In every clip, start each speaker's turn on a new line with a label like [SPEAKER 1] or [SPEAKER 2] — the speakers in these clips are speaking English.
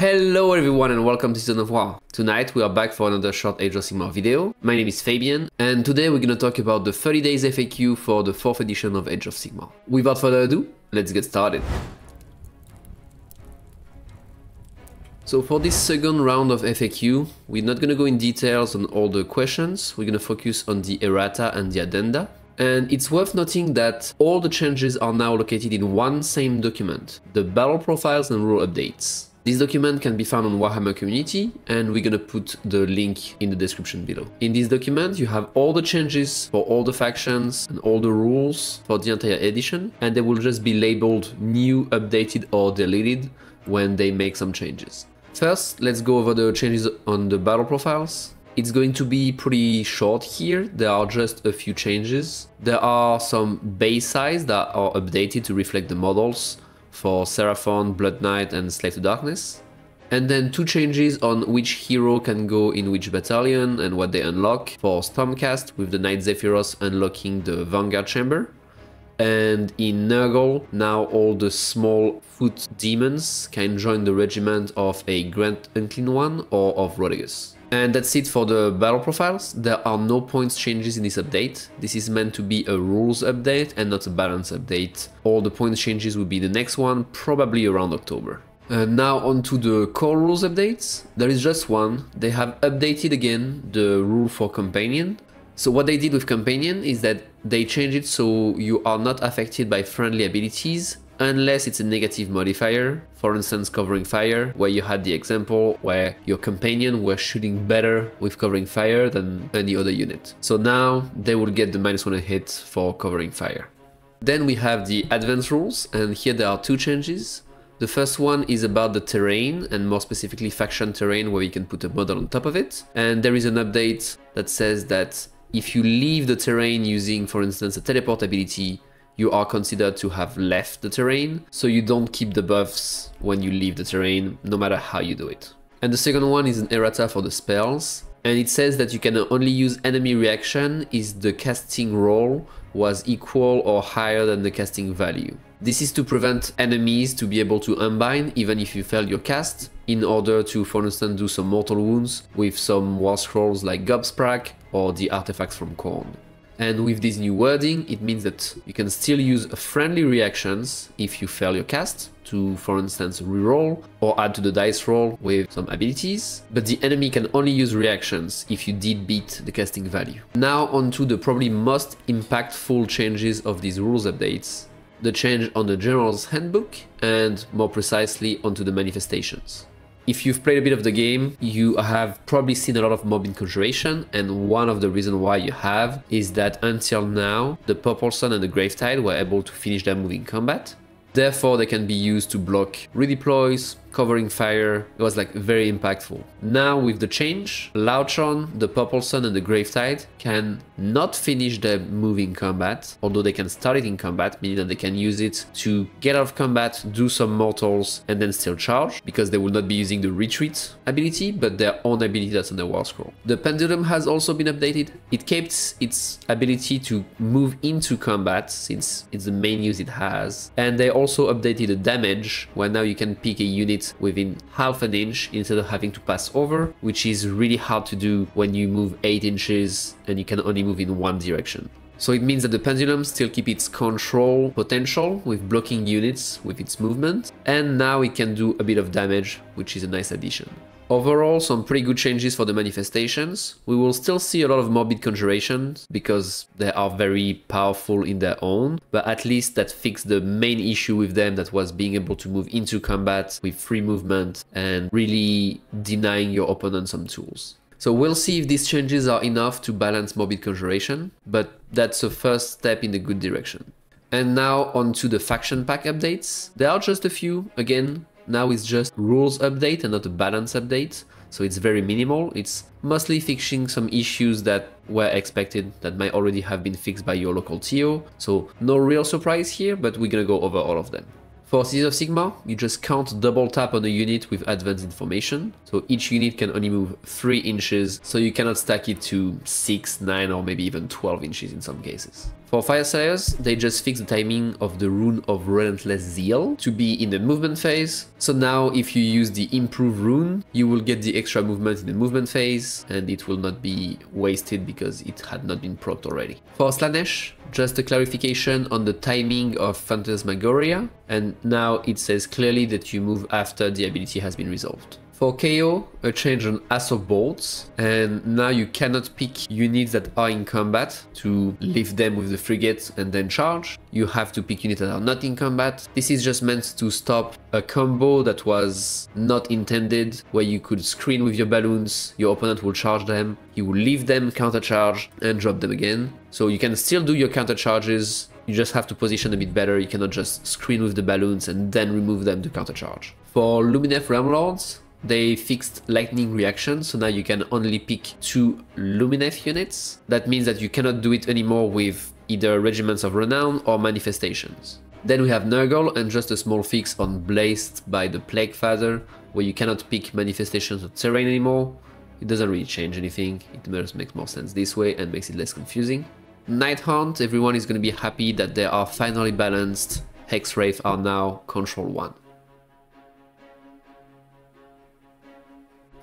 [SPEAKER 1] Hello everyone and welcome to Season of War. Tonight we are back for another short Age of Sigmar video. My name is Fabian and today we're gonna talk about the 30 days FAQ for the 4th edition of Age of Sigmar. Without further ado, let's get started. So for this second round of FAQ, we're not gonna go in details on all the questions, we're gonna focus on the errata and the addenda. And it's worth noting that all the changes are now located in one same document, the battle profiles and rule updates. This document can be found on Warhammer Community, and we're gonna put the link in the description below. In this document, you have all the changes for all the factions and all the rules for the entire edition, and they will just be labeled new, updated, or deleted when they make some changes. First, let's go over the changes on the battle profiles. It's going to be pretty short here, there are just a few changes. There are some base size that are updated to reflect the models for Seraphon, Blood Knight and Slave to Darkness. And then two changes on which hero can go in which battalion and what they unlock for Stormcast, with the Knight Zephyros unlocking the Vanguard Chamber. And in Nurgle, now all the small foot demons can join the regiment of a Grand Unclean One or of Rodegus. And that's it for the battle profiles. There are no points changes in this update. This is meant to be a rules update and not a balance update. All the points changes will be the next one, probably around October. Now on to the core rules updates. There is just one. They have updated again the rule for Companion. So what they did with Companion is that they changed it so you are not affected by friendly abilities unless it's a negative modifier, for instance covering fire, where you had the example where your companion were shooting better with covering fire than any other unit. So now they will get the -1 hit for covering fire. Then we have the advanced rules, and here there are two changes. The first one is about the terrain, and more specifically faction terrain, where you can put a model on top of it. And there is an update that says that if you leave the terrain using, for instance, a teleport ability, you are considered to have left the terrain, so you don't keep the buffs when you leave the terrain, no matter how you do it. And the second one is an errata for the spells, and it says that you can only use enemy reaction if the casting roll was equal or higher than the casting value. This is to prevent enemies to be able to unbind even if you fail your cast, in order to, for instance, do some mortal wounds with some war scrolls like Gobsprak or the artifacts from Khorne. And with this new wording, it means that you can still use friendly reactions if you fail your cast, to, for instance, reroll or add to the dice roll with some abilities, but the enemy can only use reactions if you did beat the casting value. Now on to the probably most impactful changes of these rules updates, the change on the General's Handbook, and more precisely onto the manifestations. If you've played a bit of the game, you have probably seen a lot of mob inconjuration, and one of the reasons why you have is that until now, the Purple Sun and the Gravetide were able to finish their move in combat. Therefore, they can be used to block redeploys, covering fire. It was like very impactful. Now with the change, Lauchon, the Purple Sun and the Gravetide can not finish their move in combat, although they can start it in combat, meaning that they can use it to get out of combat, do some mortals, and then still charge, because they will not be using the retreat ability, but their own ability that's on the war scroll. The Pendulum has also been updated. It kept its ability to move into combat, since it's the main use it has, and they also updated the damage, where now you can pick a unit within half an inch instead of having to pass over, which is really hard to do when you move 8 inches and you can only move in one direction. So it means that the Pendulum still keep its control potential with blocking units with its movement, and now it can do a bit of damage, which is a nice addition. Overall, some pretty good changes for the manifestations. We will still see a lot of morbid conjurations because they are very powerful in their own, but at least that fixed the main issue with them, that was being able to move into combat with free movement and really denying your opponent some tools. So we'll see if these changes are enough to balance morbid conjuration, but that's a first step in the good direction. And now on to the faction pack updates. There are just a few, again. Now it's just rules update and not a balance update, so it's very minimal. It's mostly fixing some issues that were expected, that might already have been fixed by your local TO, so no real surprise here, but we're gonna go over all of them. For Season of Sigmar, you just can't double tap on a unit with advanced information, so each unit can only move 3 inches, so you cannot stack it to 6, 9 or maybe even 12 inches in some cases. For Fire Slayers, they just fixed the timing of the rune of Relentless Zeal to be in the movement phase. So now if you use the improved rune, you will get the extra movement in the movement phase and it will not be wasted because it had not been procced already. For Slanesh, just a clarification on the timing of Phantasmagoria, and now it says clearly that you move after the ability has been resolved. For KO, a change on Assault Bolts, and now you cannot pick units that are in combat to lift them with the frigate and then charge. You have to pick units that are not in combat. This is just meant to stop a combo that was not intended, where you could screen with your balloons, your opponent will charge them, you will leave them, countercharge, and drop them again. So you can still do your counter charges, you just have to position a bit better, you cannot just screen with the balloons and then remove them to countercharge. For Lumineth Realm Lords, they fixed lightning reaction, so now you can only pick 2 Lumineth units. That means that you cannot do it anymore with either Regiments of Renown or Manifestations. Then we have Nurgle and just a small fix on Blazed by the Plague Father, where you cannot pick Manifestations or Terrain anymore. It doesn't really change anything, it just makes more sense this way and makes it less confusing. Nighthaunt, everyone is going to be happy that they are finally balanced. Hex Wraith are now Control 1.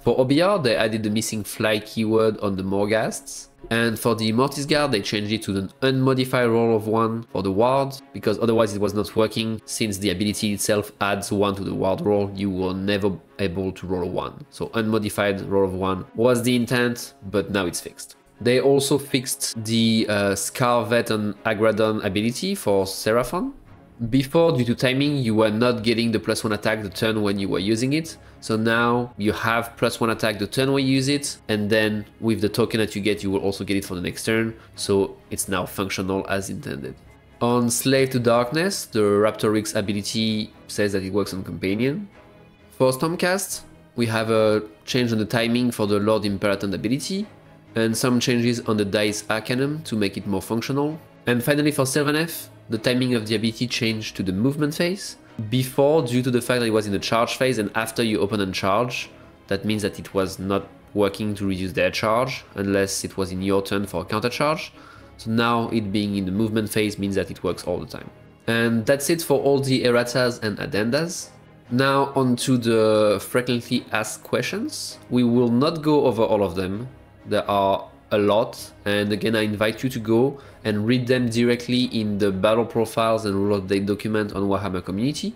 [SPEAKER 1] For OBR, they added the missing fly keyword on the Morghasts. And for the Mortis Guard, they changed it to an unmodified roll of 1 for the ward, because otherwise it was not working. Since the ability itself adds 1 to the ward roll, you were never able to roll a 1. So unmodified roll of 1 was the intent, but now it's fixed. They also fixed the Scarvet and Agradon ability for Seraphon. Before, due to timing, you were not getting the +1 attack the turn when you were using it. So now you have +1 attack the turn when you use it, and then with the token that you get, you will also get it for the next turn. So it's now functional as intended. On Slave to Darkness, the Raptorix ability says that it works on Companion. For Stormcast, we have a change on the timing for the Lord Imperator ability, and some changes on the Dice Arcanum to make it more functional. And finally for Sylvaneth, the timing of the ability changed to the movement phase. Before, due to the fact that it was in the charge phase and after your opponent charge, that means that it was not working to reduce their charge unless it was in your turn for a counter charge. So now it being in the movement phase means that it works all the time. And that's it for all the erratas and addendas. Now onto the frequently asked questions. We will not go over all of them. There are a lot, and again I invite you to go and read them directly in the battle profiles and rule update document on Warhammer Community.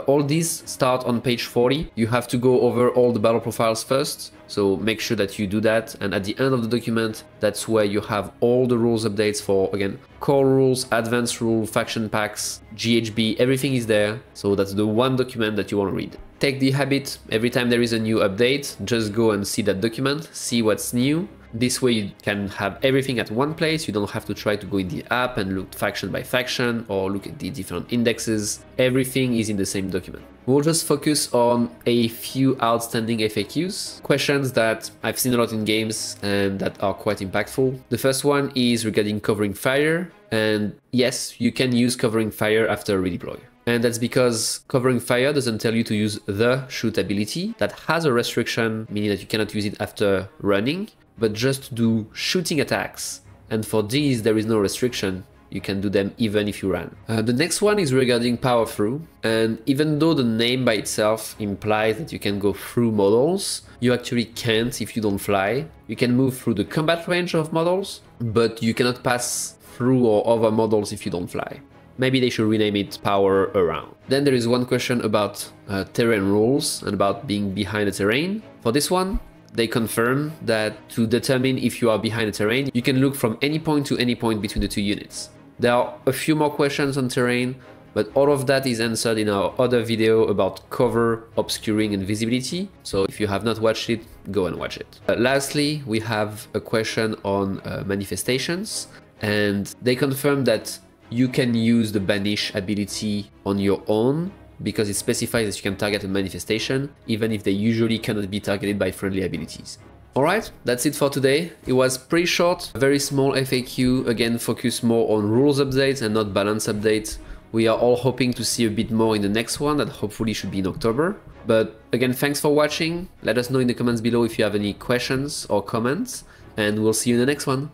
[SPEAKER 1] All these start on page 40. You have to go over all the battle profiles first, so make sure that you do that, and at the end of the document, that's where you have all the rules updates for, again, core rules, advanced rule, faction packs, GHB, everything is there, so that's the one document that you want to read. Take the habit, every time there is a new update, just go and see that document, see what's new. This way you can have everything at one place, you don't have to try to go in the app and look faction by faction or look at the different indexes. Everything is in the same document. We'll just focus on a few outstanding FAQs, questions that I've seen a lot in games and that are quite impactful. The first one is regarding covering fire, and yes, you can use covering fire after redeploy. And that's because covering fire doesn't tell you to use the shoot ability. That has a restriction, meaning that you cannot use it after running, but just do shooting attacks. And for these, there is no restriction. You can do them even if you run. The next one is regarding power through. And even though the name by itself implies that you can go through models, you actually can't if you don't fly. You can move through the combat range of models, but you cannot pass through or over models if you don't fly. Maybe they should rename it power around. Then there is one question about terrain rules and about being behind the terrain. For this one, they confirm that to determine if you are behind the terrain, you can look from any point to any point between the two units. There are a few more questions on terrain, but all of that is answered in our other video about cover, obscuring and visibility. So if you have not watched it, go and watch it. Lastly, we have a question on manifestations, and they confirm that you can use the banish ability on your own because it specifies that you can target a manifestation, even if they usually cannot be targeted by friendly abilities. Alright, that's it for today. It was pretty short, very small FAQ, again focus more on rules updates and not balance updates. We are all hoping to see a bit more in the next one that hopefully should be in October. But again, thanks for watching. Let us know in the comments below if you have any questions or comments, and we'll see you in the next one.